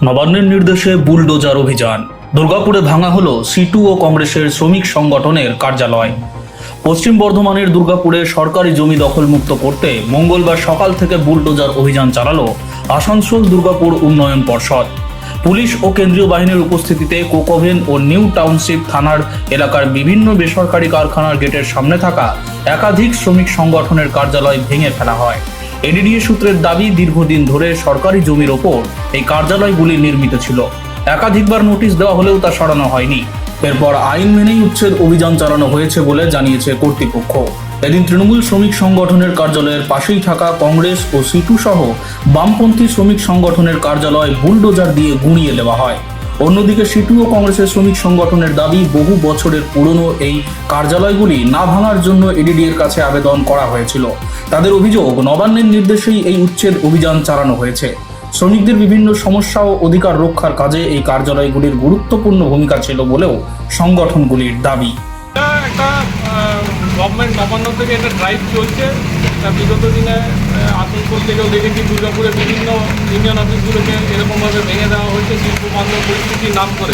নবান্নের নির্দেশে বুলডোজার অভিযান। দুর্গাপুরে ভাঙা হলো সিটু ও কংগ্রেসের শ্রমিক সংগঠনের কার্যালয়। পশ্চিম বর্ধমানের দুর্গাপুরে সরকারি জমি দখলমুক্ত করতে মঙ্গলবার সকাল থেকে বুলডোজার অভিযান চালালো আসানসোল দুর্গাপুর উন্নয়ন পর্ষদ। পুলিশ ও কেন্দ্রীয় বাহিনীর উপস্থিতিতে কোকোভেন ও নিউ টাউনশিপ থানার এলাকার বিভিন্ন বেসরকারি কারখানার গেটের সামনে থাকা একাধিক শ্রমিক সংগঠনের কার্যালয় ভেঙে ফেলা হয়। এডিডিএ সূত্রের দাবি, দীর্ঘদিন ধরে সরকারি জমির ওপর এই কার্যালয়গুলি নির্মিত ছিল। একাধিকবার নোটিশ দেওয়া হলেও তা সরানো হয়নি। এরপর আইন মেনেই উচ্ছেদ অভিযান চালানো হয়েছে বলে জানিয়েছে কর্তৃপক্ষ। এদিন তৃণমূল শ্রমিক সংগঠনের কার্যালয়ের পাশেই থাকা কংগ্রেস ও সিটু সহ বামপন্থী শ্রমিক সংগঠনের কার্যালয় বুলডোজার দিয়ে গুঁড়িয়ে দেওয়া হয়। অন্যদিকে সিটু ও কংগ্রেসের শ্রমিক সংগঠনের দাবি, বহু বছরের পুরনো এই কার্যালয়গুলি না ভাঙার জন্য এডিডিএর কাছে আবেদন করা হয়েছিল। তাদের অভিযোগ, নবান্নের নির্দেশেই এই উচ্ছেদ অভিযান চালানো হয়েছে। শ্রমিকদের বিভিন্ন সমস্যা ও অধিকার রক্ষার কাজে এই কার্যালয়গুলির গুরুত্বপূর্ণ ভূমিকা ছিল বলেও সংগঠনগুলির দাবি। একটা গভর্নমেন্ট নবান্ন থেকে একটা ড্রাইভ চলছে। বিগত দিনে আসানসোল থেকেও দেখেছি দুর্গাপুরে বিভিন্ন ইউনিয়ন অফিসগুলোকে এরকমভাবে ভেঙে দেওয়া হয়েছে শিল্পবান্ধব পরিস্থিতির নাম করে।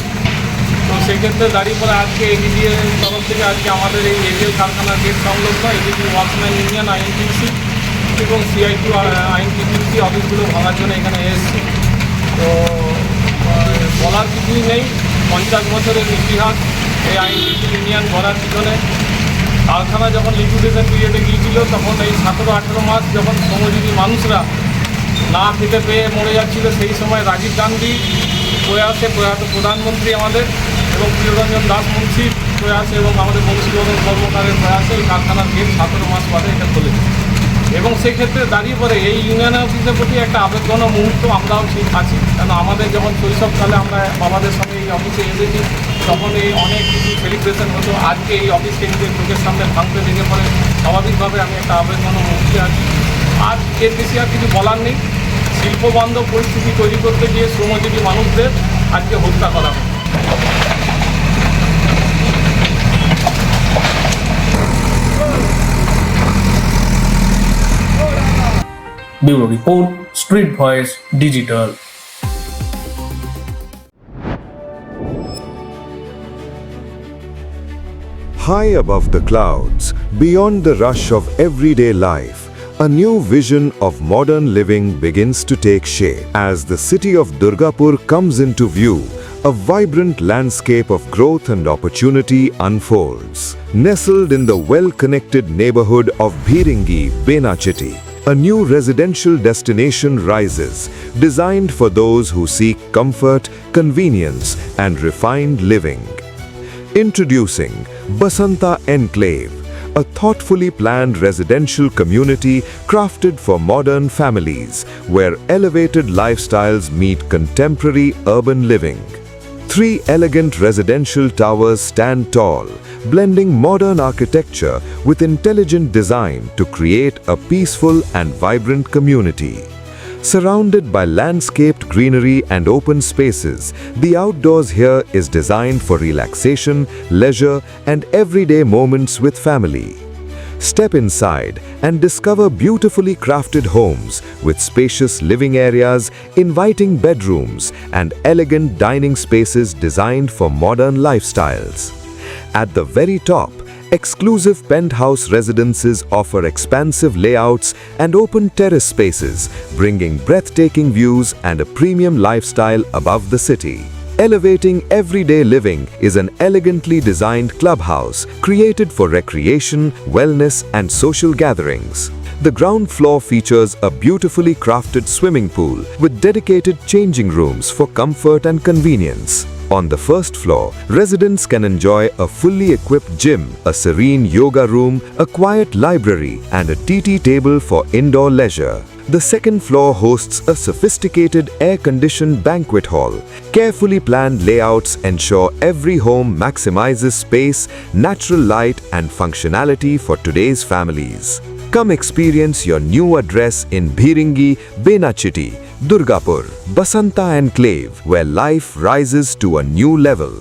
তো সেক্ষেত্রে দাঁড়িয়ে পরে আজকে এডিডিএ তরফ থেকে আজকে আমাদের এই এরিয়াল কারখানার গেট সংলগ্ন এডিডি ওয়ার্কম্যান ইউনিয়ন আইএনটিসি এবং সিআইটি আইএনটিসি অফিসগুলো ভাঙার জন্য এখানে এসেছে। তো বলার কিছুই নেই, 50 বছরের ইতিহাস এই আইএনটিসি ইউনিয়ন গড়ার পিছনে। কারখানা যখন লিকুইডেশন পিরিয়ডে গিয়েছিল তখন এই 17-18 মাস যখন শ্রমজীবী মানুষরা না খেতে পেয়ে মরে যাচ্ছিল, সেই সময় রাজীব গান্ধী প্রয়াসে প্রয়াত প্রধানমন্ত্রী আমাদের এবং প্রিয়রঞ্জন দাস মুন্সি প্রয়াসে এবং আমাদের বংশীবদন কর্মকারের প্রয়াসে এই কারখানার গেট 17 মাস বাদে এটা খুলেছে। এবং সেক্ষেত্রে দাঁড়িয়ে পরে এই ইউনিয়ন অফিসের প্রতি একটা আবেগঘন মুহূর্ত আমরাও ঠিক আছি। কারণ আমাদের যখন শৈশবকালে আমরা বাবাদের সঙ্গে এই অফিসে এসেছি তখন এই অনেক কিছু সেলিব্রেশন হতো। আজকে এই অফিসকে নিজের চোখের সামনে ভাঙতে দেখে পরে স্বাভাবিকভাবে আমি একটা আবেগঘন মুহূর্তে আছি। আর এর বেশি আর কিছু বলার নেই। শিল্পবান্ধব পরিস্থিতি তৈরি করতে গিয়ে শ্রমজীবী মানুষদের আজকে হত্যা করা হয়। Bureau report, street voice digital. High above the clouds, beyond the rush of everyday life, a new vision of modern living begins to take shape. As the city of Durgapur comes into view, a vibrant landscape of growth and opportunity unfolds. Nestled in the well-connected neighborhood of Bhiringi, Benachiti, a new residential destination rises, designed for those who seek comfort, convenience, and refined living. Introducing Basanta Enclave, a thoughtfully planned residential community crafted for modern families, where elevated lifestyles meet contemporary urban living. 3 elegant residential towers stand tall, blending modern architecture with intelligent design to create a peaceful and vibrant community. Surrounded by landscaped greenery and open spaces, the outdoors here is designed for relaxation, leisure, and everyday moments with family. Step inside and discover beautifully crafted homes with spacious living areas, inviting bedrooms, and elegant dining spaces designed for modern lifestyles. At the very top, exclusive penthouse residences offer expansive layouts and open terrace spaces, bringing breathtaking views and a premium lifestyle above the city. Elevating everyday living is an elegantly designed clubhouse created for recreation, wellness, and social gatherings. The ground floor features a beautifully crafted swimming pool with dedicated changing rooms for comfort and convenience. On the first floor, residents can enjoy a fully equipped gym, a serene yoga room, a quiet library, and a TT table for indoor leisure. The second floor hosts a sophisticated air-conditioned banquet hall. Carefully planned layouts ensure every home maximizes space, natural light, and functionality for today's families. Come experience your new address in Bhiringi, Benachiti, Durgapur, Basanta Enclave, where life rises to a new level.